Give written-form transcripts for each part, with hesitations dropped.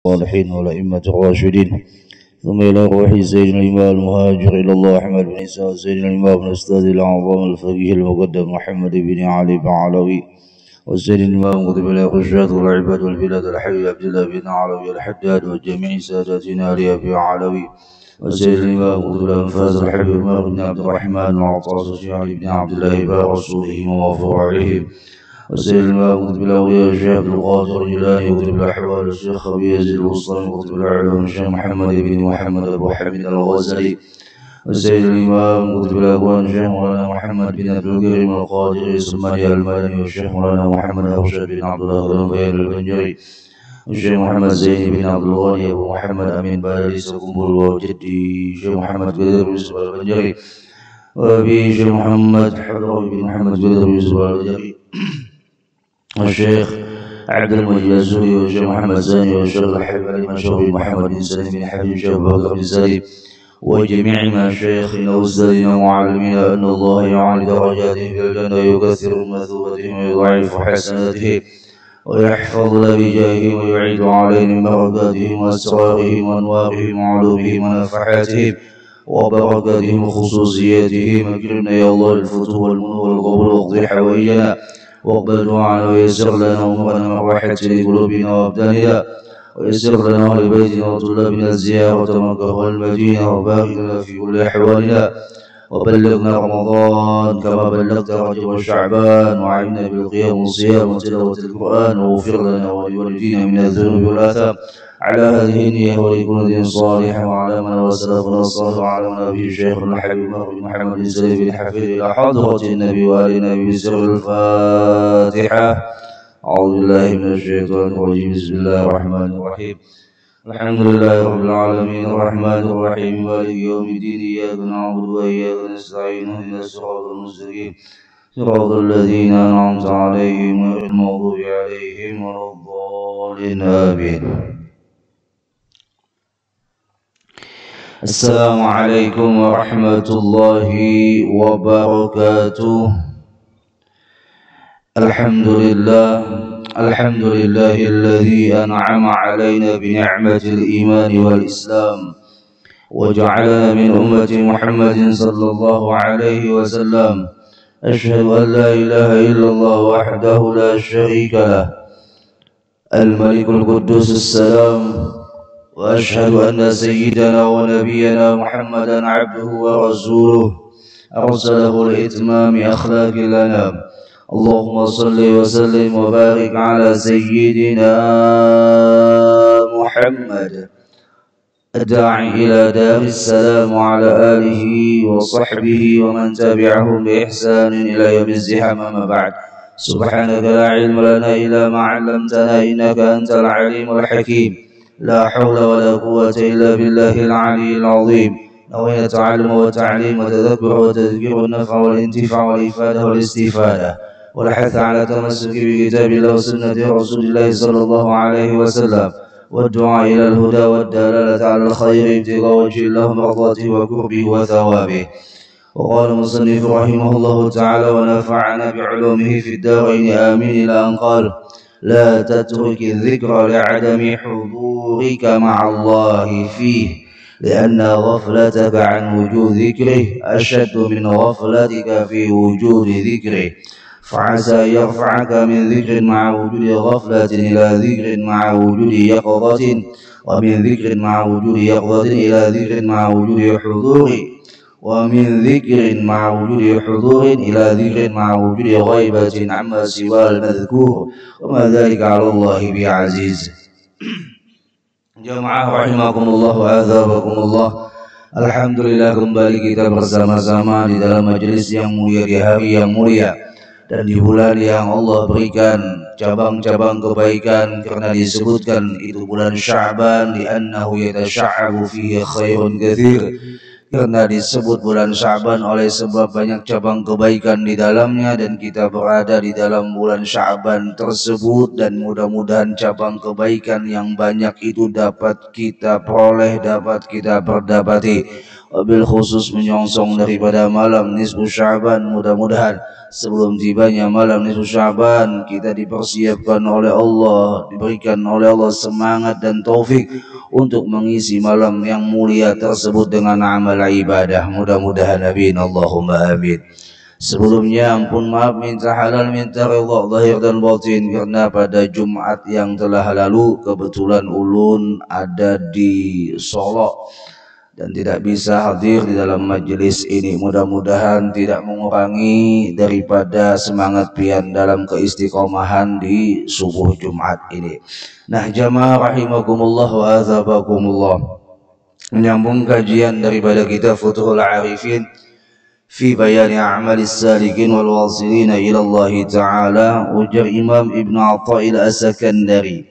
الصالحين والأئمة الراشدين، ثم إلى روح سيدنا الإمام المهاجر إلى الله أحمد بن عيسى، سيدنا الإمام الأستاذ الأعظم الفقيه المقدم محمد بن علي بن علوي، وسيدنا الإمام قطب الأخشاد والعباد والبلاد الحبيب عبد الله بن علوي الحداد، وجميع ساداتنا لأبي علوي، وسيدنا الإمام قطب الأنفاس الحبيب عمر بن عبد الرحمن العطاس الشيخ علي بن عبد الله بن رسولهم وفروعهم، وسيدنا الإمام قطب الأولياء الشيخ عبد القادر الجيلاني، وقطب الأحوال الشيخ أبي يزيد الوسطاني، وقطب العلوم الشيخ محمد بن محمد أبو حميد الغزالي، وسيدنا الإمام قطب الأكوان الشيخ مولانا محمد بن عبد الكريم القادري السماني المدني، والشيخ مولانا محمد أرشد بن عبد الله الغنفير البنجري، والشيخ محمد زين بن عبد الغني أبو محمد أمين باريس القنبل، وجدي الشيخ محمد قدر يوسف البنجري، وأبي الشيخ محمد حضر بن محمد قدر يوسف البنجري، والشيخ عبد المجيد الزهري، والشيخ محمد زاني، والشيخ الحبيب علي مشهور محمد بن سليم بن حبيب الشيخ بكر بن سليم، وجميع مشايخنا وأستاذنا ومعلمينا، أن الله يعلي درجاتهم في الجنة ويكثر مثوبتهم ويضاعف حسناتهم ويحفظ بجاههم ويعيد عليهم بركاتهم وأسرارهم وأنوارهم وعلومهم ونفحاتهم وبركاتهم وخصوصياتهم. أكرمنا يا الله الفتوح والمنور والقبول واقضي حوائجنا واقبل دعاءنا ويسر لنا أمورنا من راحة لقلوبنا وأبداننا، ويسر لنا أهل بيتنا وطلابنا الزيارة مكة والمدينة، وبارك لنا في كل أحوالنا، وبلغنا رمضان كما بلغت رجب وشعبان، وعنا بالقيام والصيام وتلاوة القرآن، واغفر لنا ولوالدينا من الذنوب والآثام على هذه النية ولكل دين صالح، وعلى من وسلفنا الصالح، وعلى من أبي شيخنا الحبيب محمد بن سليم بن حفيظ إلى حضرة النبي وآل النبي بسر الفاتحة. أعوذ بالله من الشيطان الرجيم. بسم الله الرحمن الرحيم. الحمد لله رب العالمين الرحمن الرحيم مالك يوم الدين، إياك نعبد وإياك نستعين، اهدنا الصراط المستقيم صراط الذين أنعمت عليهم غير المغضوب عليهم ولا الضالين آمين. السلام عليكم ورحمة الله وبركاته. الحمد لله الذي أنعم علينا بنعمة الإيمان والإسلام، وجعلنا من أمة محمد صلى الله عليه وسلم. أشهد أن لا إله إلا الله وحده لا شريك له الملك القدوس السلام، وأشهد أن سيدنا ونبينا محمدا عبده ورسوله أرسله لإتمام أخلاق الأنام. اللهم صل وسلم وبارك على سيدنا محمد الداعي إلى دار السلام، وعلى آله وصحبه ومن تبعهم بإحسان إلى يوم الزحام. أما بعد، سبحانك لا علم لنا إلا ما علمتنا إنك أنت العليم الحكيم. لا حول ولا قوة إلا بالله العلي العظيم. نوينا التعلم والتعليم وتذكر وتذكير والنفع والانتفاع والإفادة والاستفادة، والحث على تمسك بكتاب الله وسنة رسول الله صلى الله عليه وسلم، والدعاء إلى الهدى والدلالة على الخير ابتغاء وجه الله مرضاته وقربه وثوابه. وقال المصنف رحمه الله تعالى: ونفعنا بعلومه في الدارين آمين، إلى أن قال: لا تترك الذكر لعدم حضورك مع الله فيه، لأن غفلتك عن وجود ذكره أشد من غفلتك في وجود ذكره، فعسى أن يرفعك من ذكر مع وجود غفلة إلى ذكر مع وجود يقظة، ومن ذكر مع وجود يقظة إلى ذكر مع وجود حضور، ومن ذكر مع وجود حضور إلى ذكر مع وجود غيبة عما سوى المذكور، وما ذلك على الله بعزيز. Jamaah rahimakumullah wa azabakumullah. Alhamdulillah, kembali kita bersama-sama di dalam majelis yang mulia, di hari yang mulia, dan di bulan yang Allah berikan cabang-cabang kebaikan, karena disebutkan itu bulan Sya'ban, li'annahu yatasha'abu fihi khairun katsir, karena disebut bulan Sya'ban oleh sebab banyak cabang kebaikan di dalamnya, dan kita berada di dalam bulan Sya'ban tersebut, dan mudah-mudahan cabang kebaikan yang banyak itu dapat kita peroleh, dapat kita perdapati, wabil khusus menyongsong daripada malam nisfu Sya'ban. Mudah-mudahan sebelum tibanya malam nisfu Sya'ban kita dipersiapkan oleh Allah, diberikan oleh Allah semangat dan taufik untuk mengisi malam yang mulia tersebut dengan amal ibadah. Mudah-mudahan amin, Allahumma amin. Sebelumnya ampun maaf, minta halal, minta ridha zahir dan batin, karena pada Jumat yang telah lalu kebetulan ulun ada di Solo dan tidak bisa hadir di dalam majelis ini. Mudah-mudahan tidak mengurangi daripada semangat pian dalam keistiqomahan di subuh Jumat ini. Nah, jamaah rahimakumullah wa azabakumullah, menyambung kajian daripada kitab Futuhul Arifin fi bayani a'malis salikin wal wasilin ila Allah Ta'ala. Ujar Imam Ibn Atha'il As-Sakandari,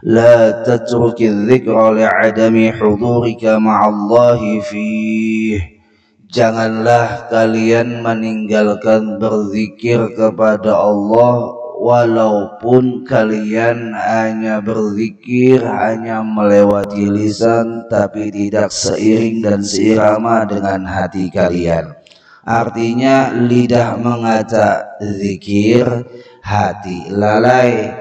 la tatruki dzikra li'adami hudurika ma'allahi fih. Janganlah kalian meninggalkan berzikir kepada Allah walaupun kalian hanya berzikir, hanya melewati lisan, tapi tidak seiring dan seirama dengan hati kalian. Artinya lidah mengata zikir, hati lalai.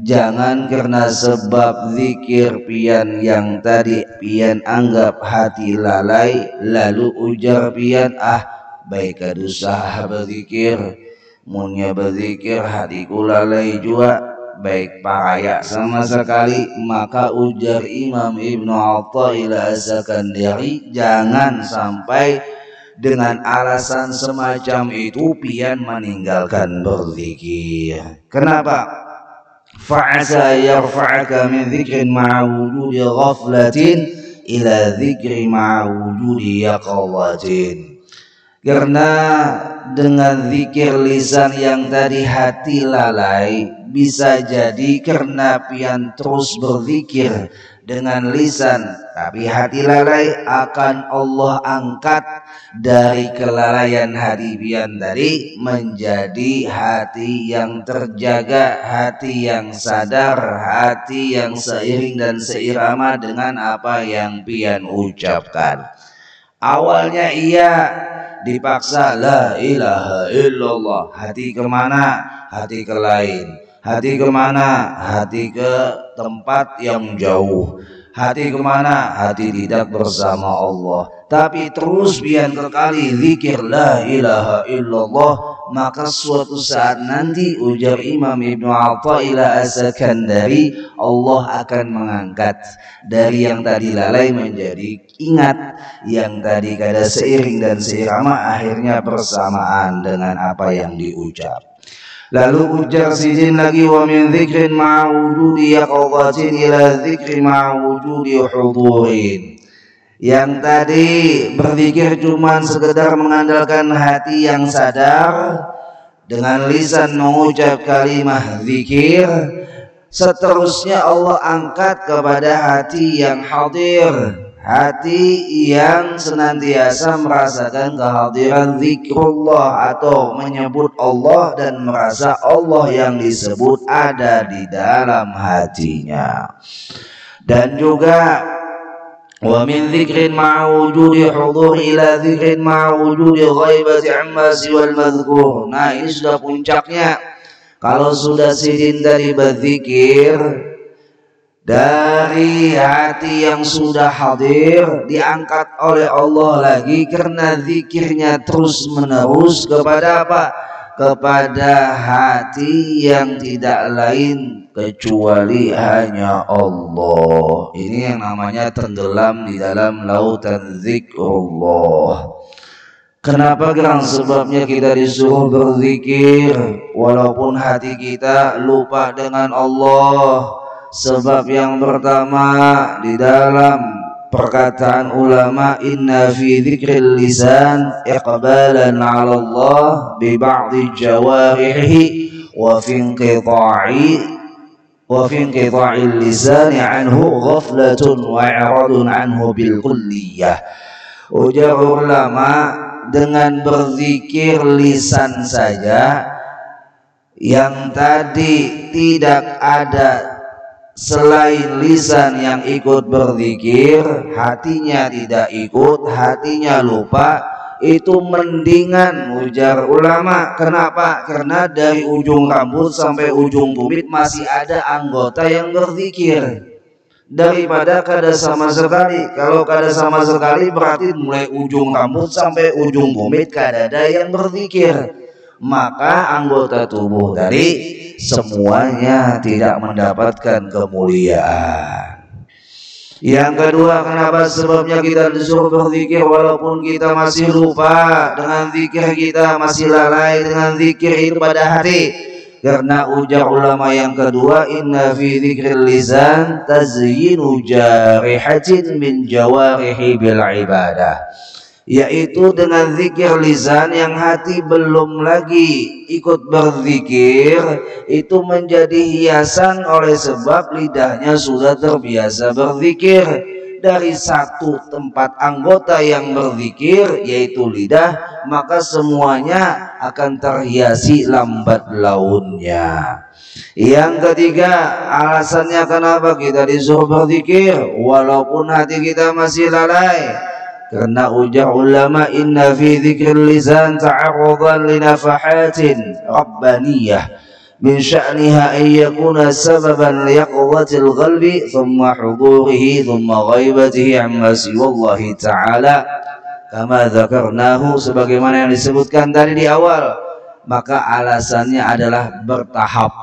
Jangan karena sebab zikir pian yang tadi pian anggap hati lalai, lalu ujar pian, baik usah berzikir, munnya berzikir hatiku lalai juga, baik paraya sama sekali. Maka ujar Imam Ibn Atha'il As-Sakandari, jangan sampai dengan alasan semacam itu pian meninggalkan berzikir. Kenapa? Fa'asa yarfa'aka min dzikrin ma'a wujudi ghaflatin ila dzikri ma'a wujudi yaqawatin. Karena dengan zikir lisan yang tadi hati lalai, bisa jadi karena pian terus berzikir dengan lisan tapi hati lalai, akan Allah angkat dari kelalaian hati pian tadi menjadi hati yang terjaga, hati yang sadar, hati yang seiring dan seirama dengan apa yang pian ucapkan. Awalnya ia dipaksa la ilaha illallah, hati kemana? Hati ke lain. Hati kemana? Hati ke tempat yang jauh. Hati kemana? Hati tidak bersama Allah. Tapi terus pian kekali zikir la ilaha illallah, maka suatu saat nanti ujar Imam Ibn Atha'il As-Sakandari, Allah akan mengangkat dari yang tadi lalai menjadi ingat, yang tadi kada seiring dan seirama akhirnya bersamaan dengan apa yang diucap. Lalu ujar sidin lagi, wa min dzikrin ma'a wujudi yaqadhatin ila dzikri ma'a wujudi hudurin. Yang tadi berzikir cuma sekedar mengandalkan hati yang sadar, dengan lisan mengucap kalimah zikir, seterusnya Allah angkat kepada hati yang hadir, hati yang senantiasa merasakan kehadiran zikrullah atau menyebut Allah dan merasa Allah yang disebut ada di dalam hatinya. Dan juga wa min dzikrin ma'a wujudi hudur ila dzikrin ma'a wujudi ghaibati amma siwal madhkur. Nah, ini sudah puncaknya. Kalau sudah sidin dari berzikir, dari hati yang sudah hadir, diangkat oleh Allah lagi karena zikirnya terus menerus kepada apa? Kepada hati yang tidak lain kecuali hanya Allah. Ini yang namanya tenggelam di dalam lautan zikrullah. Kenapa kan? Sebabnya kita disuruh berzikir walaupun hati kita lupa dengan Allah. Sebab yang pertama di dalam perkataan ulama, inna fi dzikril lisan iqbalan 'ala Allah bi ba'dhi jawarihi wa fi inqita'il lisan anhu ghaflatun wa i'radun anhu bil kulliyah. Ujar ulama, dengan berzikir lisan saja yang tadi tidak ada selain lisan yang ikut berzikir, hatinya tidak ikut, hatinya lupa, itu mendingan ujar ulama. Kenapa? Karena dari ujung rambut sampai ujung tumit masih ada anggota yang berzikir, daripada kada sama sekali. Kalau kada sama sekali berarti mulai ujung rambut sampai ujung tumit kada ada yang berzikir, maka anggota tubuh tadi semuanya tidak mendapatkan kemuliaan. Yang kedua, kenapa sebabnya kita disuruh berzikir walaupun kita masih lupa dengan zikir, kita masih lalai dengan zikir itu pada hati? Karena ujar ulama yang kedua, inna fi dzikril lisan tazyinu jarihatin min jawarihi bil ibadah, yaitu dengan zikir lisan yang hati belum lagi ikut berzikir, itu menjadi hiasan oleh sebab lidahnya sudah terbiasa berzikir. Dari satu tempat anggota yang berzikir yaitu lidah, maka semuanya akan terhiasi lambat launnya. Yang ketiga, alasannya kenapa kita disuruh berzikir walaupun hati kita masih lalai. Karena ujar ulama, inna fi dzikril lisan ta'arrudan li nafahatin rabbaniyah min sya'niha an yakuna sababan li yaqwatil qalbi thumma hudurihi thumma ghaibatihi amma siwallahi ta'ala kama dzakarnahu, sebagaimana yang disebutkan tadi di awal. Maka alasannya adalah bertahap,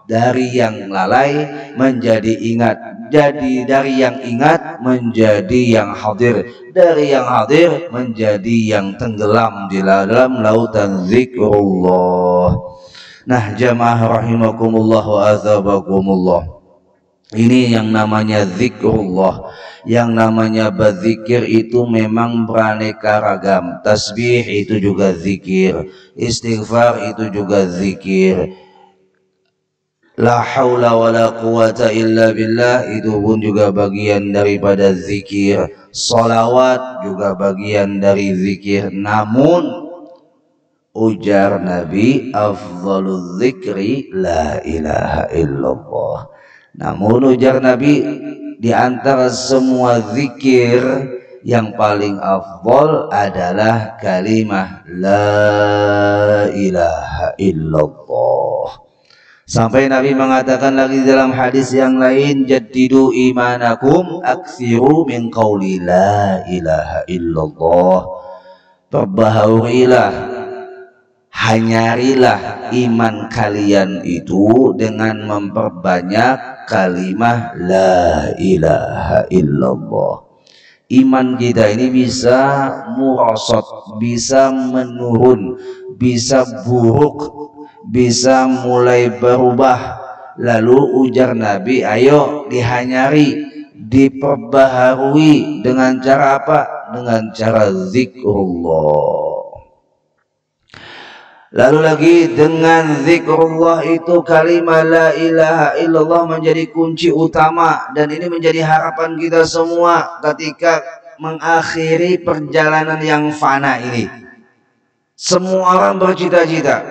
dari yang lalai menjadi ingat, jadi dari yang ingat menjadi yang hadir, dari yang hadir menjadi yang tenggelam di dalam lautan zikrullah. Nah, jamaah rahimakumullah wa azabakumullah, ini yang namanya zikrullah. Yang namanya berzikir itu memang beraneka ragam. Tasbih itu juga zikir, istighfar itu juga zikir, la haula wa la quwata illa billah itu pun juga bagian daripada zikir, salawat juga bagian dari zikir. Namun ujar Nabi, afdhalul zikri la ilaha illallah. Namun ujar Nabi, di antara semua zikir yang paling afdal adalah kalimah la ilaha illallah. Sampai Nabi mengatakan lagi dalam hadis yang lain, jaddidu imanakum aktsiru min qauli la ilaha illallah. Perbaharuilah, hanyarilah iman kalian itu dengan memperbanyak kalimah la ilaha illallah. Iman kita ini bisa murosot, bisa menurun, bisa buruk, bisa mulai berubah. Lalu ujar Nabi, ayo dihanyari, diperbaharui dengan cara apa? Dengan cara zikrullah. Lalu lagi, dengan zikrullah itu kalimat la ilaha illallah menjadi kunci utama, dan ini menjadi harapan kita semua ketika mengakhiri perjalanan yang fana ini. Semua orang bercita-cita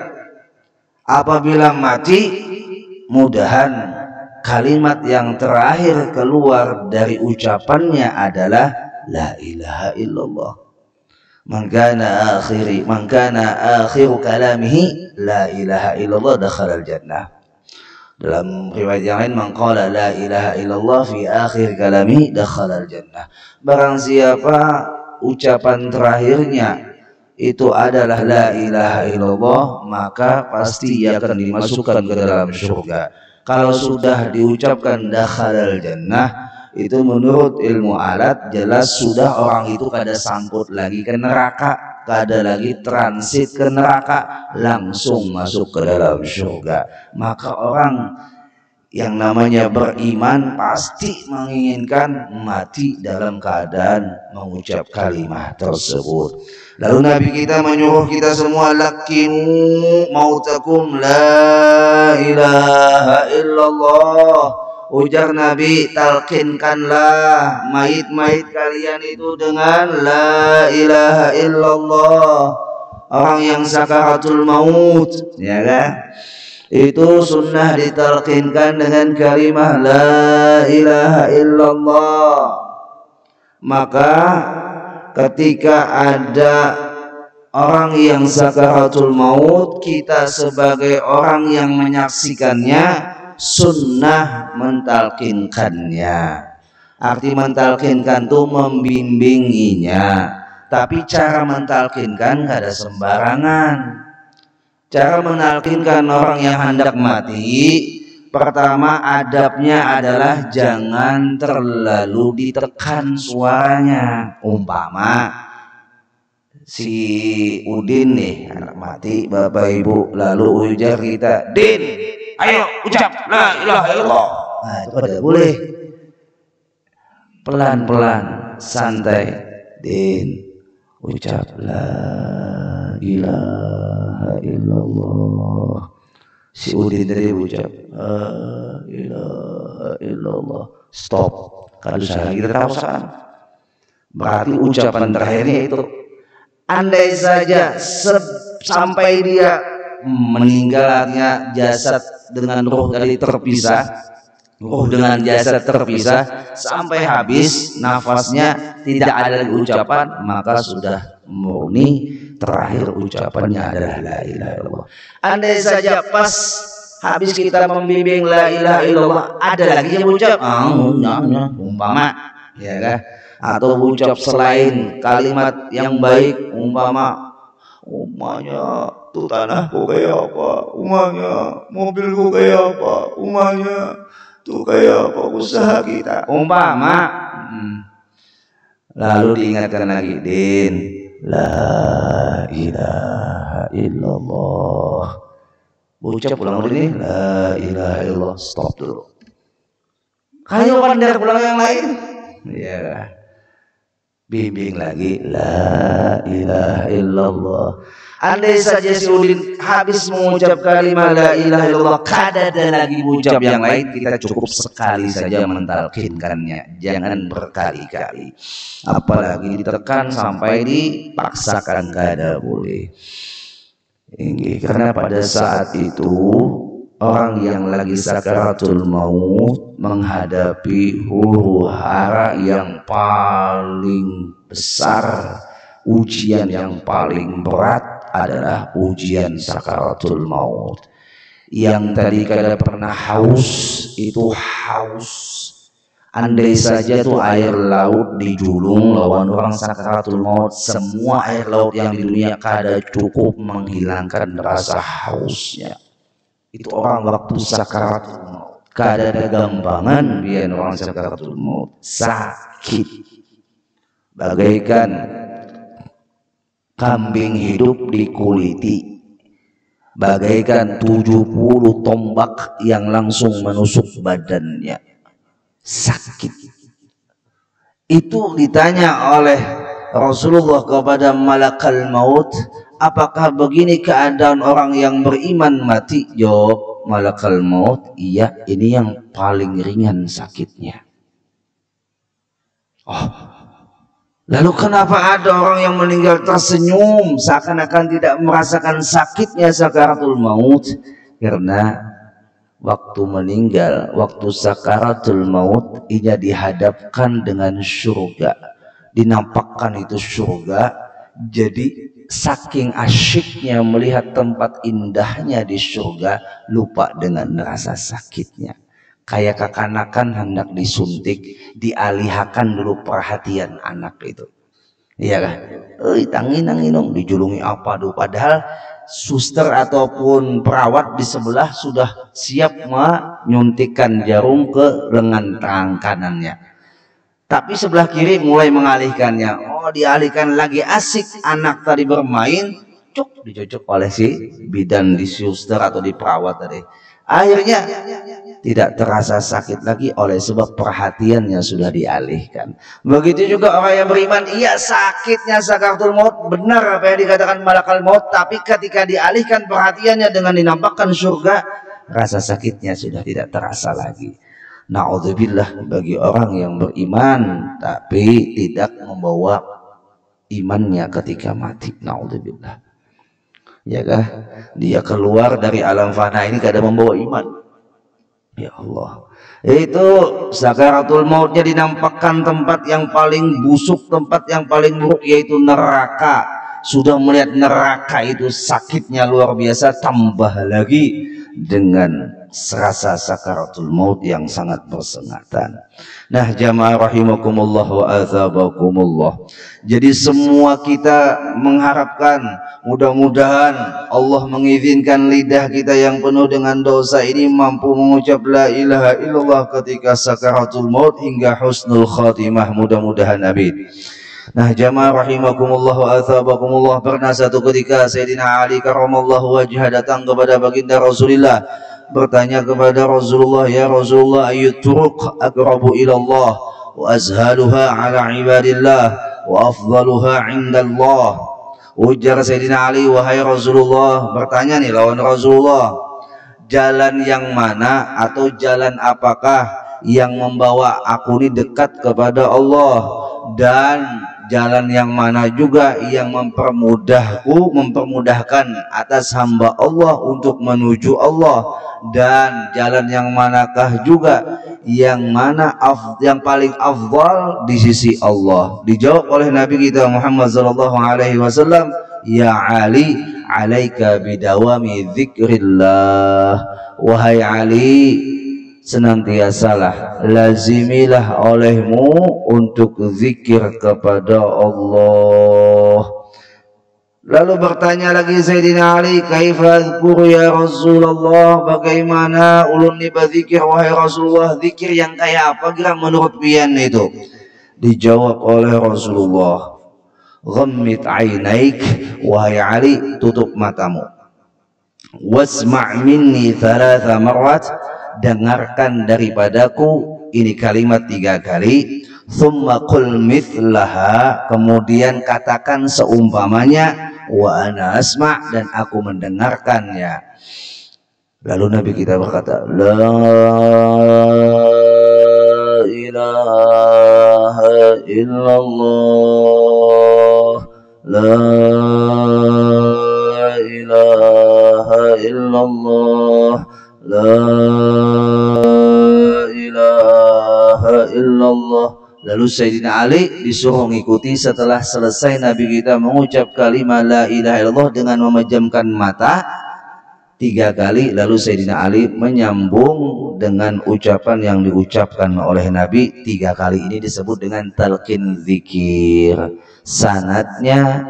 apabila mati, mudahan kalimat yang terakhir keluar dari ucapannya adalah la ilaha illallah. Man kana akhiru kalamihi la ilaha illallah dakhala al-jannah. Dalam riwayat yang lain, man qala la ilaha illallah fi akhir kalamihi dakhala al-jannah. Barang siapa ucapan terakhirnya itu adalah la ilaha illallah, maka pasti ia akan dimasukkan ke dalam surga. Kalau sudah diucapkan dakhalal jannah, itu menurut ilmu alat jelas sudah orang itu kada sangkut lagi ke neraka, kada lagi transit ke neraka, langsung masuk ke dalam surga. Maka orang yang namanya beriman pasti menginginkan mati dalam keadaan mengucap kalimat tersebut. Lalu Nabi kita menyuruh kita semua, lakinu mautakum la ilaha illallah, Ujar Nabi, talqinkanlah mayit-mayit kalian itu dengan la ilaha illallah. Orang yang sakaratul maut, ya kan? Itu sunnah ditalqinkan dengan kalimah la ilaha illallah. Maka ketika ada orang yang sakaratul maut, kita sebagai orang yang menyaksikannya sunnah mentalkinkannya. Arti mentalkinkan itu membimbinginya. Tapi cara mentalkinkan gak ada sembarangan. Cara mentalkinkan orang yang hendak mati, pertama adabnya adalah jangan terlalu ditekan suaranya. Umpama si Udin nih anak mati, bapak ibu, lalu ujar kita, Din, ayo ucap la ilaha illallah. Nah itu pada boleh. Pelan-pelan, santai. Din, ucap la ilaha illallah. Si Udin tadi ucap la ilaha illallah. Stop. Kalau saya kita terusan. Berarti ucapan terakhirnya itu. Andai saja sampai dia meninggalnya jasad dengan roh dari terpisah, roh dengan jasad terpisah sampai habis nafasnya tidak ada lagi ucapan, maka sudah murni terakhir ucapannya adalah la ilaha illallah. Andai saja pas habis kita membimbing la ilaha illallah ada lagi yang ucap umpama, ya kan, atau ucap selain kalimat yang baik, umanya tuh tanahku kayak apa, umanya mobilku kayak apa, umanya tuh kayak apa usaha kita, umpama. Lalu diingatkan lagi, Din, la ilaha illallah. Ucap ulang ini la ilaha illallah. Stop dulu. Kayu pandai pulang yang lain, ya. Bimbing lagi la ilaha illallah. Andai saja si Udin habis mengucap kalimat la ilaha illallah, kada ada lagi ucap yang lain, kita cukup sekali saja mentalkinkannya, jangan berkali-kali. Apalagi ditekan sampai dipaksakan, kada boleh. Ini karena pada saat itu orang yang lagi sakaratul maut menghadapi huru hara yang paling besar, ujian yang paling berat adalah ujian sakaratul maut. Yang tadi kada pernah haus, itu haus. Andai saja tuh air laut dijulung lawan orang sakaratul maut, semua air laut yang di dunia kada cukup menghilangkan rasa hausnya. Itu orang waktu sakaratul maut, kada ada gampangan biar orang sakaratul maut, sakit bagaikan kambing hidup dikuliti, bagaikan 70 tombak yang langsung menusuk badannya, sakit. Itu ditanya oleh Rasulullah kepada malakal maut, apakah begini keadaan orang yang beriman mati? Jawab malakal maut, iya, ini yang paling ringan sakitnya. Oh, lalu kenapa ada orang yang meninggal tersenyum seakan-akan tidak merasakan sakitnya sakaratul maut? Karena waktu meninggal, waktu sakaratul maut, ia dihadapkan dengan surga, dinampakkan itu surga. Jadi saking asyiknya melihat tempat indahnya di surga, lupa dengan rasa sakitnya. Kayak kekanakan hendak disuntik, dialihkan dulu perhatian anak itu, iya kan? Tanginang dijulungi apa dulu, padahal suster ataupun perawat di sebelah sudah siap menyuntikkan jarum ke lengan tangan kanannya, tapi sebelah kiri mulai mengalihkannya. Oh, dialihkan lagi, asik anak tadi bermain, cuk dicocok oleh si bidan, di suster atau di perawat tadi. Akhirnya tidak terasa sakit lagi oleh sebab perhatiannya sudah dialihkan. Begitu juga orang yang beriman, iya sakitnya sakaratul maut, benar apa yang dikatakan malakal maut, tapi ketika dialihkan perhatiannya dengan dinampakkan surga, rasa sakitnya sudah tidak terasa lagi. Na'udzubillah, bagi orang yang beriman tapi tidak membawa imannya ketika mati. Na'udzubillah. Ya kah? Dia keluar dari alam fana ini kada membawa iman. Ya Allah. Itu sakaratul mautnya dinampakkan tempat yang paling busuk, tempat yang paling buruk, yaitu neraka. Sudah melihat neraka itu sakitnya luar biasa, tambah lagi dengan serasa sakaratul maut yang sangat bersengatan. Nah, jamaah rahimakumullah wa azabakumullah. Jadi semua kita mengharapkan mudah-mudahan Allah mengizinkan lidah kita yang penuh dengan dosa ini mampu mengucap la ilaha illallah ketika sakaratul maut hingga husnul khatimah, mudah-mudahan amin. Nah, jamaah rahimakumullah wa athabakumullah, pernah satu ketika Sayyidina Ali karramallahu wajhah datang kepada baginda Rasulullah, bertanya kepada Rasulullah, ya Rasulullah, ayyut turuq aqrabu ila Allah wa azhaluha ala ibadillah wa afdaluha indallah. Ujar Sayyidina Ali, wahai Rasulullah, bertanya nih lawan Rasulullah, jalan yang mana atau jalan apakah yang membawa aku ini dekat kepada Allah, dan jalan yang mana juga yang mempermudahkan atas hamba Allah untuk menuju Allah, dan jalan yang manakah juga yang mana yang paling afdal di sisi Allah. Dijawab oleh Nabi kita Muhammad sallallahu alaihi wasallam, ya Ali, alaika bidawami dzikrillah. Wahai Ali, senantiasalah lazimilah olehmu untuk zikir kepada Allah. Lalu bertanya lagi Sayyidina Ali, kaifa azkuru ya Rasulullah, bagaimana ulun ni berzikir wahai Rasulullah, zikir yang kayak apa kira menurut pian itu? Dijawab oleh Rasulullah, ghammit ainaik, wahai Ali, tutup matamu, wasma' minni thalatha marrat, dengarkan daripadaku ini kalimat 3 kali, thumma qul mithlaha, kemudian katakan seumpamanya, wa ana asma', dan aku mendengarkannya. Lalu Nabi kita berkata, la ilaha illallah, la ilaha illallah, la ilaha illallah. Lalu Sayyidina Ali disuruh mengikuti. Setelah selesai Nabi kita mengucap kalimat la ilaha illallah dengan memejamkan mata 3 kali, lalu Sayyidina Ali menyambung dengan ucapan yang diucapkan oleh Nabi 3 kali. Ini disebut dengan talqin zikir. Sanadnya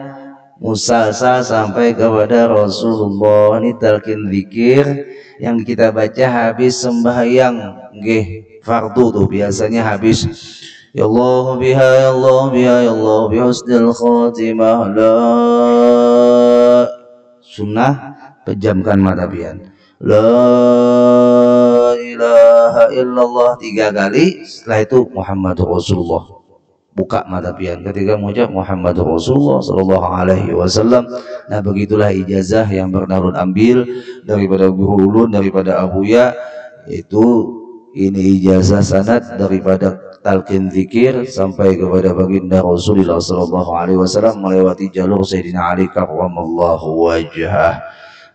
musalsal sampai kepada Rasulullah. Ini talqin zikir yang kita baca habis sembahyang nggih fardu tuh, biasanya habis ya Allah biha ya Allah biha ya Allah bi husnil khatimah, la sunnah pejamkan mata pian, la ilaha illallah 3 kali. Setelah itu Muhammadur Rasulullah, buka mata pian ketika mengucap Muhammadur Rasulullah sallallahu alaihi wasallam. Nah, begitulah ijazah yang pernah ulun ambil daripada guru ulun, daripada Abuya. Itu ini ijazah sanad daripada talqin zikir sampai kepada baginda Rasulullah sallallahu alaihi wasallam melewati jalur Sayyidina Ali karramallahu wajhah.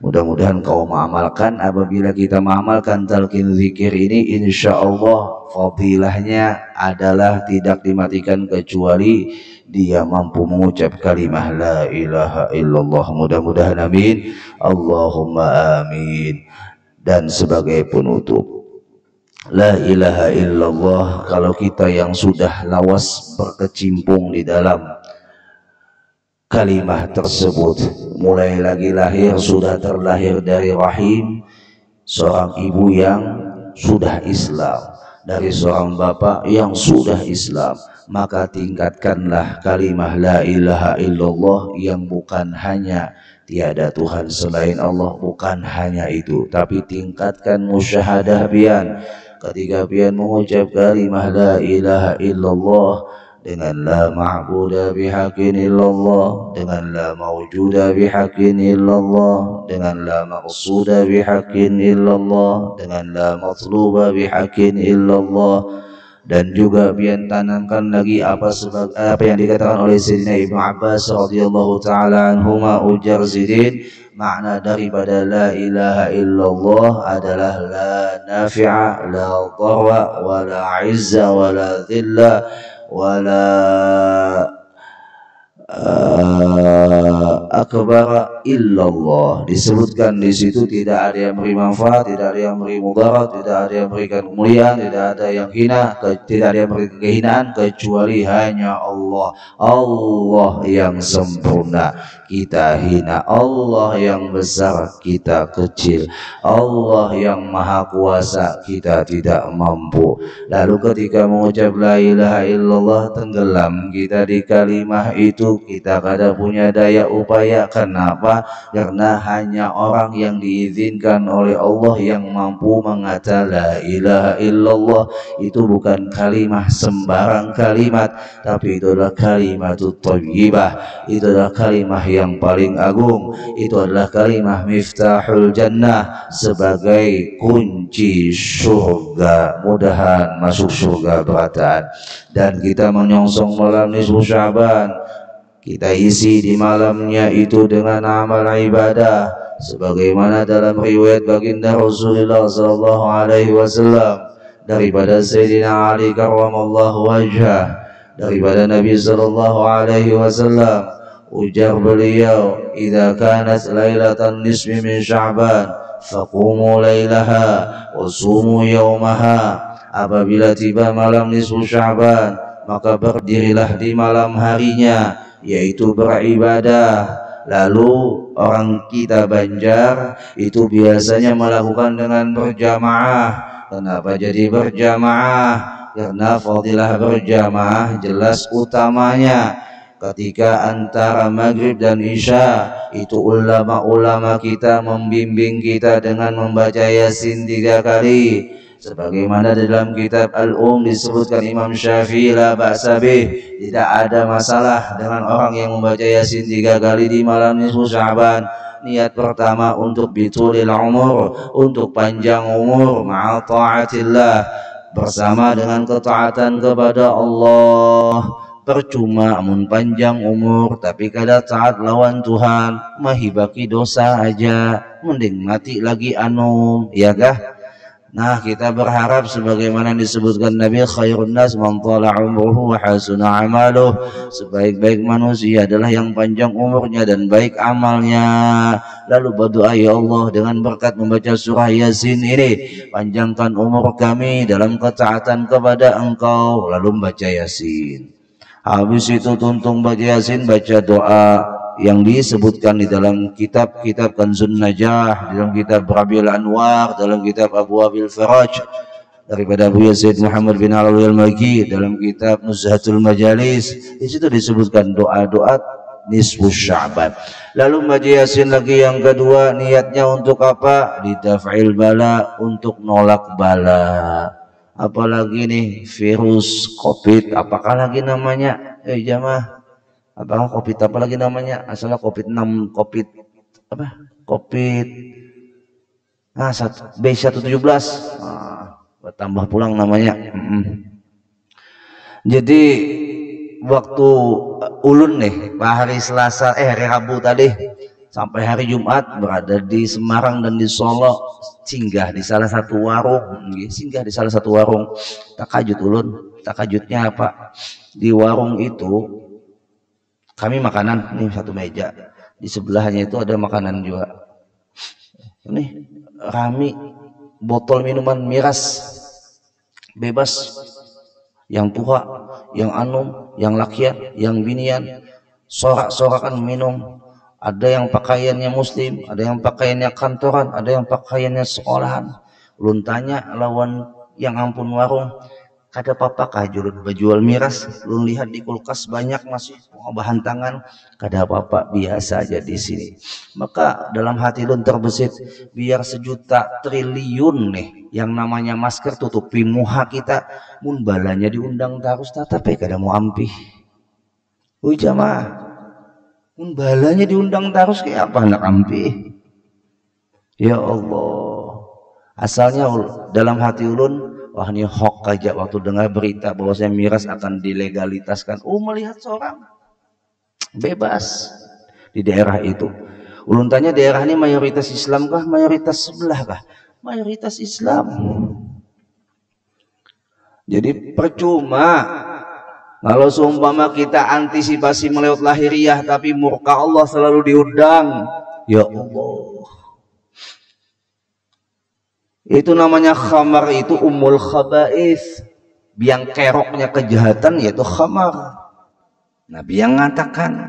Mudah-mudahan kau mengamalkan. Apabila kita mengamalkan talqin zikir ini, insya Allah fadilahnya adalah tidak dimatikan kecuali dia mampu mengucap kalimah la ilaha illallah. Mudah-mudahan amin, Allahumma amin. Dan sebagai penutup, la ilaha illallah, kalau kita yang sudah lawas berkecimpung di dalam kalimah tersebut, mulai lagi lahir, sudah terlahir dari rahim seorang ibu yang sudah Islam, dari seorang bapak yang sudah Islam, maka tingkatkanlah kalimah la ilaha illallah yang bukan hanya tiada Tuhan selain Allah, bukan hanya itu, tapi tingkatkan musyahadah pian. Ketika pian mengucap kalimah la ilaha illallah, dengan la ma'budu bihaqqin illallah, dengan la mawjuda bihaqqin illallah, dengan la maqsuda bihaqqin illallah, dengan la matluba bihaqqin illallah. Dan juga biar tanamkan lagi apa yang dikatakan oleh Sayyidina Ibnu Abbas radhiyallahu taala anhuma, ujar Zidin, makna daripada la ilaha illallah adalah la nafi'a, la dharra, wa la izza, wa la dhilla, wa la akbar illallah. Disebutkan di situ tidak ada yang beri manfaat, tidak ada yang beri mudarat, tidak ada yang berikan kemuliaan, tidak ada yang hina, tidak ada yang beri kehinaan kecuali hanya Allah. Allah yang sempurna, kita hina. Allah yang besar, kita kecil. Allah yang maha kuasa, kita tidak mampu. Lalu ketika mengucap la ilaha illallah, tenggelam kita di kalimah itu, kita kada punya daya upaya. Kenapa? Karena hanya orang yang diizinkan oleh Allah yang mampu mengata la ilaha illallah. Itu bukan kalimah sembarang kalimat, tapi itu adalah kalimatut thayyibah. Itu adalah kalimah yang paling agung. Itu adalah kalimah miftahul jannah, sebagai kunci surga. Mudahan masuk surga berataan. Dan kita menyongsong malam nisfu Sya'ban, kita isi di malamnya itu dengan amal ibadah, sebagaimana dalam riwayat baginda Rasulullah sallallahu alaihi wasallam daripada Sayyidina Ali karramallahu wajhah, daripada Nabi sallallahu alaihi wasallam, ujar beliau, idza kanat lailatan nisfi min Sya'ban faqumu lailaha wa sumu yawmaha. Apabila tiba malam nisfu Sya'ban, maka berdirilah di malam harinya, yaitu beribadah. Lalu orang kita Banjar itu biasanya melakukan dengan berjamaah. Kenapa jadi berjamaah? Karena fadilah berjamaah jelas utamanya. Ketika antara maghrib dan isya itu ulama-ulama kita membimbing kita dengan membaca Yasin 3 kali. Sebagaimana dalam kitab Al-Um disebutkan Imam Syafi'i, la ba'sa bih, tidak ada masalah dengan orang yang membaca Yasin 3 kali di malam nisfu Sya'ban. Niat pertama untuk bitulil umur, untuk panjang umur, ma'a ta'atillah, bersama dengan ketaatan kepada Allah. Percuma amun panjang umur tapi kada taat lawan Tuhan, mahibaki dosa aja, mending mati lagi anum, ya kah? Nah, kita berharap sebagaimana disebutkan Nabi, khairun nas man thala umruhu wa hasuna amaluh. Sebaik-baik manusia adalah yang panjang umurnya dan baik amalnya. Lalu berdoa, ya Allah, dengan berkat membaca surah Yasin ini, panjangkan umur kami dalam ketaatan kepada Engkau. Lalu membaca Yasin. Habis itu tuntung baca Yasin, baca doa yang disebutkan di dalam kitab-kitab Kanzun Najah, dalam kitab Rabiul Anwar, dalam kitab Abu Abil Faraj daripada Abu Yazid Muhammad bin Alawi al-Malki, dalam kitab Nuzhatul Majalis. Di situ disebutkan doa-doa nisfu Sya'ban. Lalu baca Yasin lagi yang kedua, niatnya untuk apa? Lidaf'il bala, untuk nolak bala. Apalagi nih virus COVID, apakah lagi namanya? Jamaah, apakah COVID apa lagi namanya? Asalnya COVID-6, COVID apa? COVID B117. Tambah pulang namanya. Jadi waktu ulun nih, hari Selasa hari Rabu tadi sampai hari Jumat berada di Semarang dan di Solo, singgah di salah satu warung, takajud ulun. Takajudnya apa? Di warung itu kami makanan, nih satu meja, di sebelahnya itu ada makanan juga. Ini rami botol minuman miras bebas, yang tua, yang anum, yang lakian, yang binian, sorak-sorakan minum. Ada yang pakaiannya muslim, ada yang pakaiannya kantoran, ada yang pakaiannya sekolahan. Ulun tanya lawan yang ampun warung, Kada apa-apa kajulun bajual miras, lu lihat di kulkas banyak masih bahan tangan, kada apa-apa, biasa aja di sini. Maka dalam hati lu terbesit, biar 1.000.000.000.000 nih yang namanya masker tutupi muha kita, mun balanya diundang terus tetapi kada mau ampih. Jamaah, mun balanya diundang terus kayak apa nak ampih? Ya Allah, asalnya dalam hati ulun, wah ini hoax aja waktu dengar berita bahwasanya miras akan dilegalitaskan. Melihat seorang bebas di daerah itu. Ulun tanya daerah ini mayoritas Islam kah? Mayoritas sebelah kah? Mayoritas Islam. Jadi percuma kalau seumpama kita antisipasi melewat lahiriah tapi murka Allah selalu diundang. Ya Allah. Itu namanya khamar, itu umul khaba'is, biang keroknya kejahatan yaitu khamar. Nabi yang mengatakan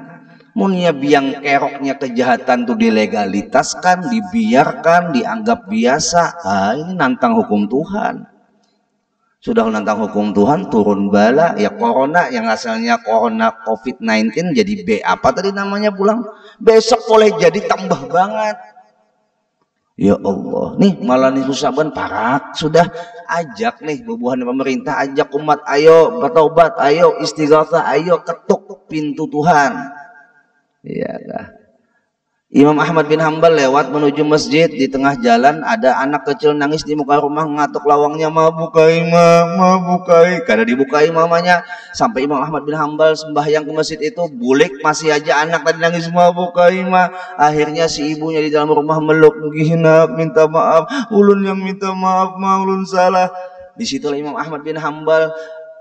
munnya biang keroknya kejahatan itu dilegalitaskan, dibiarkan, dianggap biasa, ini nantang hukum Tuhan. Sudah nantang hukum Tuhan, turun bala ya corona, yang asalnya corona COVID-19 jadi B apa tadi namanya pulang, besok boleh jadi tambah banget. Ya Allah, nih malah nih Saban parak sudah ajak nih bubuhan pemerintah, ajak umat, ayo bertobat, ayo istighatsah, ayo ketuk pintu Tuhan. Iya kah? Imam Ahmad bin Hambal lewat menuju masjid, di tengah jalan ada anak kecil nangis di muka rumah, ngatuk lawangnya, ma bukai, ma bukai, kada dibukai mamanya. Sampai Imam Ahmad bin Hambal sembahyang ke masjid itu, bulik masih aja anak tadi nangis, ma bukai, ma. Akhirnya si ibunya di dalam rumah meluk, nak minta maaf, ulun yang minta maaf, ma ulun salah. Disitulah Imam Ahmad bin Hambal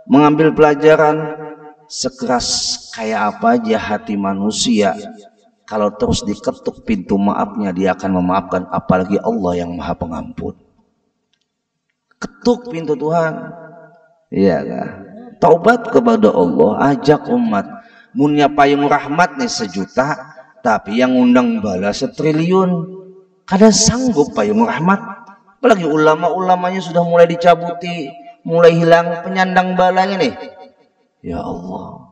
mengambil pelajaran, sekeras kayak apa aja hati manusia, kalau terus diketuk pintu maafnya, dia akan memaafkan, apalagi Allah yang Maha Pengampun. Ketuk pintu Tuhan. Iya kah? Taubat kepada Allah, ajak umat. Munnya payung rahmat nih 1 juta, tapi yang undang bala 1 triliun. Kada sanggup payung rahmat. Apalagi ulama-ulamanya sudah mulai dicabuti, mulai hilang penyandang balanya nih. Ya Allah.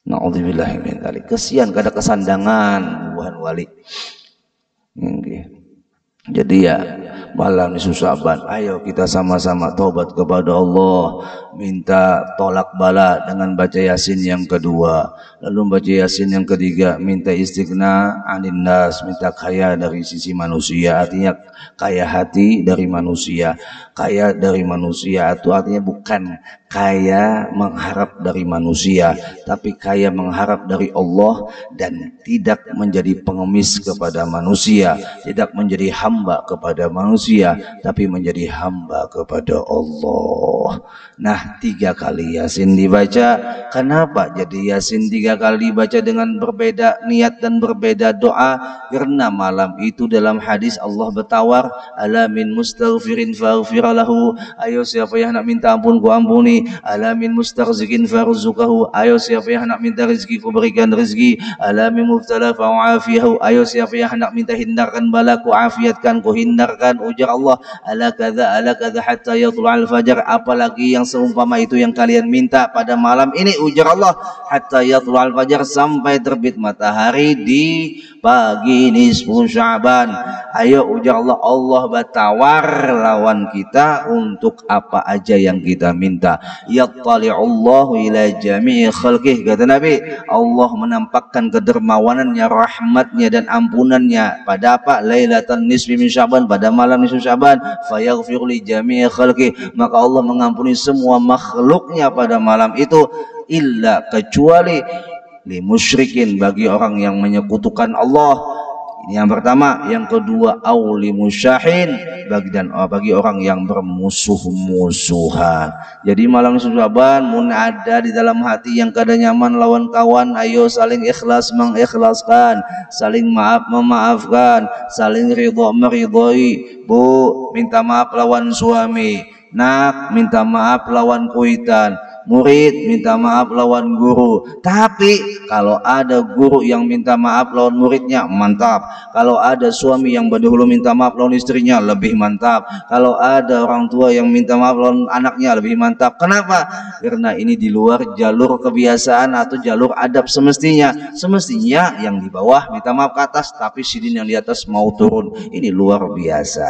Na'udzubillahi min dzalik. Kesian kada kesandangan buhan wali. Jadi ya malam ni Saban, ayo kita sama-sama taubat kepada Allah, minta tolak bala dengan baca Yasin yang kedua, lalu baca Yasin yang ketiga, minta istighna anin nas, minta kaya dari sisi manusia, artinya kaya hati dari manusia. Kaya dari manusia itu artinya bukan kaya mengharap dari manusia, tapi kaya mengharap dari Allah dan tidak menjadi pengemis kepada manusia, tidak menjadi hamba kepada manusia, tapi menjadi hamba kepada Allah. Nah, 3 kali Yasin dibaca. Kenapa jadi Yasin 3 kali dibaca dengan berbeda niat dan berbeda doa? Karena malam itu dalam hadis Allah bertawar, ala min mustaghfirin faghfiralahu, ayo siapa yang nak minta ampun ku ampuni, ala min mustaghzikin farzuqahu, ayo siapa yang nak minta rezeki ku berikan rezeki, ala min mubtala fa'afiyahu, ayo siapa yang hendak minta hindarkan bala ku afiatkan, ku hindarkan. Ujar Allah, ala kadza hatta yatlu'al fajar, apalagi yang seumpama itu yang kalian minta pada malam ini. Ujar Allah, hatta yatlu'al fajar, sampai terbit matahari di pagi nisfu Sya'ban. Ayo ujar Allah, Allah bertawar lawan kita untuk apa aja yang kita minta. Yattali'ullahu ila jami'i khalqih, kata Nabi, Allah menampakkan kedermawanannya, rahmatnya dan ampunannya pada apa? Lailatan nisfi min Sya'ban, pada malam nisfu Sya'ban. Fayaghfir li jami'i khalqih, maka Allah mengampuni semua makhluknya pada malam itu, illa kecuali li musyrikin, bagi orang yang menyekutukan Allah. Ini yang pertama. Yang kedua, auli musyahin, bagi orang yang bermusuh-musuhan. Jadi malam Sya'ban mun ada di dalam hati yang kada nyaman lawan kawan, ayo saling ikhlas mengikhlaskan, saling maaf memaafkan, saling ridha meridhoi. Bu, minta maaf lawan suami, nak minta maaf lawan kuitan, murid minta maaf lawan guru. Tapi kalau ada guru yang minta maaf lawan muridnya, mantap. Kalau ada suami yang berdahulu minta maaf lawan istrinya, lebih mantap. Kalau ada orang tua yang minta maaf lawan anaknya, lebih mantap. Kenapa? Karena ini di luar jalur kebiasaan atau jalur adab semestinya. Semestinya yang di bawah minta maaf ke atas, tapi sidin yang di atas mau turun. Ini luar biasa.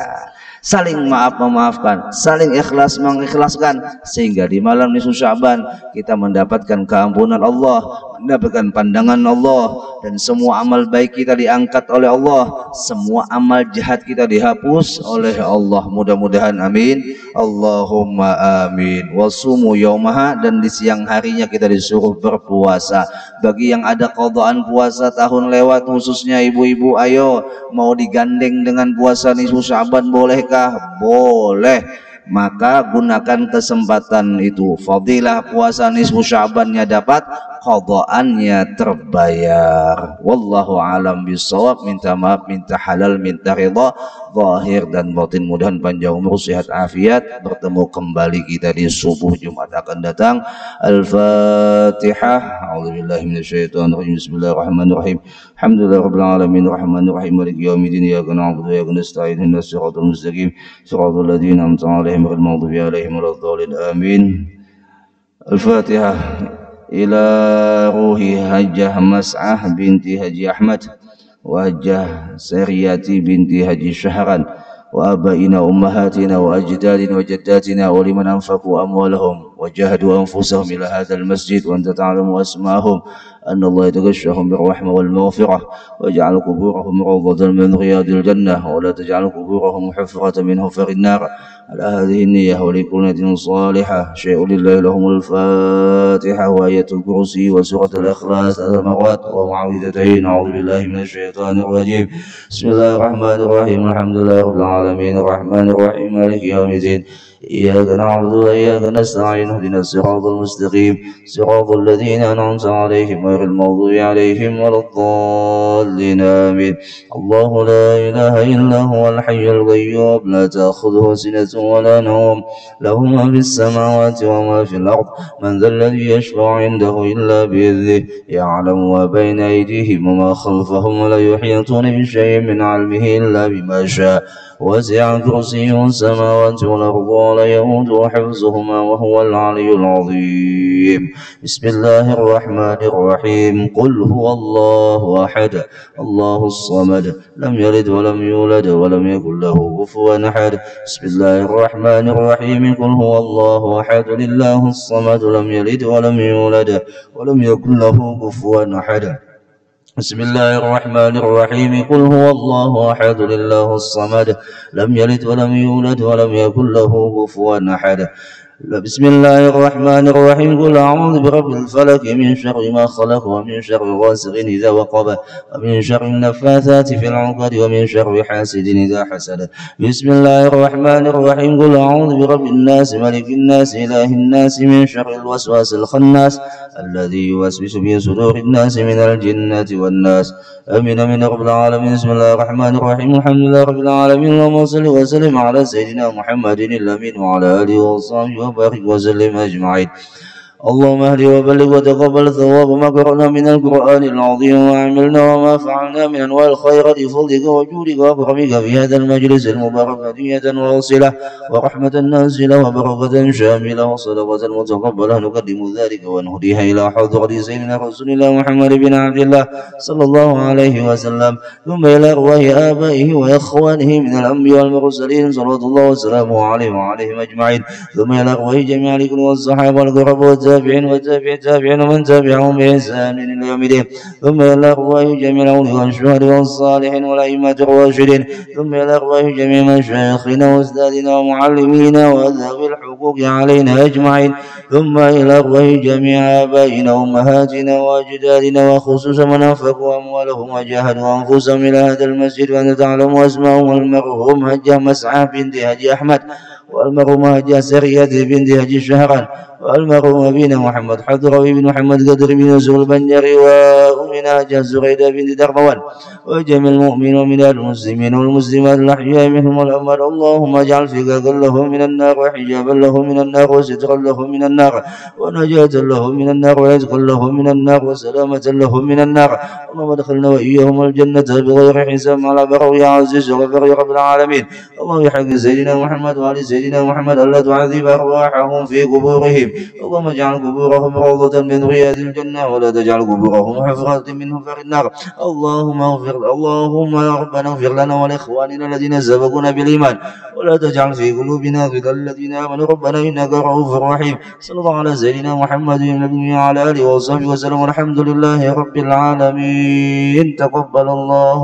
Saling maaf memaafkan, saling ikhlas mengikhlaskan, sehingga di malam nisfu Sya'ban kita mendapatkan keampunan Allah, mendapatkan pandangan Allah, dan semua amal baik kita diangkat oleh Allah, semua amal jahat kita dihapus oleh Allah. Mudah-mudahan amin, Allahumma amin. Wasumu yaumaha, dan di siang harinya kita disuruh berpuasa. Bagi yang ada qadaan puasa tahun lewat, khususnya ibu-ibu, ayo mau digandeng dengan puasa nisfu Sya'ban, bolehkah? Boleh. Maka gunakan kesempatan itu. Fadilah puasa nisfu Sya'bannya dapat, qadaannya terbayar. Wallahu alam bisawab. Minta maaf, minta halal, minta ridha zahir dan batin. Mudahan panjang umur, sehat afiat. Bertemu kembali kita di subuh Jumat akan datang. Al-Fatihah. A'udzubillahi minasyaitonirrajim. Bismillahirrahmanirrahim. Alhamdulillahirabbil alamin, arrahmanirrahim, maliki yaumiddin. Iyyaka na'budu wa iyyaka nasta'in. Ihdinas siratal mustaqim, siratal ladzina an'amta 'alaihim ghairil maghdubi 'alaihim waladdallin. Amin. Al-Fatihah. Ila ruhi Hajjah Mas'ah binti Haji Ahmad wa Hajjah Sariyati binti Haji Syahran wa abaina ummahatina wa ajdadina wa jaddatina wa liman anfaqu amwalahum wa jahadu anfusahum ila hadzal masjid wa anta ta'lamu asma'ahum أن الله يتغشاهم بالرحمة والمغفرة ويجعل قبورهم روضة من رياض الجنة ولا تجعل قبورهم حفرة من حفر النار. على هذه النية ولكل نية صالحة. شيء لله لهم الفاتحة وآية الكرسي وسورة الإخلاص 3 مرات ومعوذتين. أعوذ بالله من الشيطان الرجيم. بسم الله الرحمن الرحيم. الحمد لله رب العالمين الرحمن الرحيم مالك يوم الدين. إياك نعبد وإياك نستعين. اهدنا الصراط المستقيم صراط الذين أنعمت عليهم غير المغضوب عليهم ولا الضالين. آمين. الله لا إله إلا هو الحي القيوم لا تأخذه سنة ولا نوم له ما في السماوات وما في الأرض. من ذا الذي يشفع عنده إلا بإذنه يعلم ما بين أيديهم وما خلفهم ولا يحيطون بشيء من علمه إلا بما شاء. وسع كرسيه السماوات والأرض ولا يؤوده حفظهما وهو العلي العظيم. بسم الله الرحمن الرحيم. قل هو الله أحد الله الصمد لم يلد ولم يولد ولم يكن له كفوا أحد. بسم الله الرحمن الرحيم. قل هو الله أحد الله الصمد لم يلد ولم يولد ولم يكن له كفوا أحد. بسم الله الرحمن الرحيم. قل هو الله أحد الله الصمد لم يلد ولم يولد ولم يكن له كفوا أحد. بسم الله الرحمن الرحيم. قل أعوذ برب الفلق من شر ما خلق ومن شر غاسق إذا وقب ومن شر النفاثات في العقد ومن شر حاسد إذا حسد. بسم الله الرحمن الرحيم. قل أعوذ برب الناس ملك الناس إله الناس من شر الوسواس الخناس الذي يوسوس في صدور الناس من الجنة والناس. آمين آمين رب العالمين. بسم الله الرحمن الرحيم. الحمد لله رب العالمين. اللهم صل وسلم على سيدنا محمد الأمين وعلى آله وصحبه وبارك وسلم أجمعين. اللهم اهد وبلغ وتقبل ثواب ما قرأنا من القرآن العظيم وعملنا وما فعلنا من أنواع الخيرات بفضلك وجودك وكرمك في هذا المجلس المبارك هدية ووصلة ورحمة نازلة وبركة شاملة وصدقة متقبلة. نقدم ذلك ونهديها إلى حضرة سيدنا رسول الله محمد بن عبد الله صلى الله عليه وسلم ثم إلى أرواح آبائه وإخوانه من الأنبياء والمرسلين صلوات الله وسلامه عليهم وعليهم أجمعين ثم إلى أرواح جميع الكل والصحابة والقرب والتابعين وتابع التابعين ومن تبعهم بإحسان إلى يوم الدين ثم إلى أرواح جميع الأولياء والشهداء والصالحين والأئمة الراشدين ثم إلى أرواح جميع مشايخنا وأستاذنا ومعلمينا وذوي الحقوق علينا أجمعين ثم إلى أرواح جميع آبائنا وأمهاتنا وأجدادنا وخصوصا من أنفقوا أموالهم وجاهدوا أنفسهم إلى هذا المسجد وأن تعلموا أسماءهم. المرحوم هجة مسعى بنت هجي أحمد والمرحومة هجة سرية بنت هجي شهران والمرحوم أبينا محمد حضر بن محمد قدر بن زول البنجري وأمنا زغيدة بنت دربوان وجميع المؤمنين من المسلمين والمسلمات الأحياء منهم والأموات اللهم اجعل فقاقا له من النار وحجابا له من النار وسترا له من النار ونجاة له من النار ورزقا له من النار وسلامة له من النار اللهم ادخلنا وإياهم الجنة بغير حساب على بر يا عزيز وغفر يا رب العالمين اللهم بحق سيدنا محمد وآل سيدنا محمد ألا تعذب أرواحهم في قبورهم اللهم اجعل قبورهم روضة من رياض الجنة ولا تجعل قبورهم حفرة من حفر النار اللهم يا ربنا اغفر لنا ولإخواننا الذين سبقونا بالإيمان ولا تجعل في قلوبنا غلا الذين آمنوا ربنا إنك رؤوف رحيم صلى الله على سيدنا محمد النبي وعلى آله وصحبه وسلم والحمد لله رب العالمين تقبل الله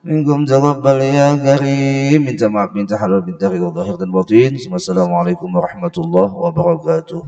منكم تقبل يا كريم minta maaf minta halal minta ridha zahir dan batin. Wassalamualaikum warahmatullahi wabarakatuh.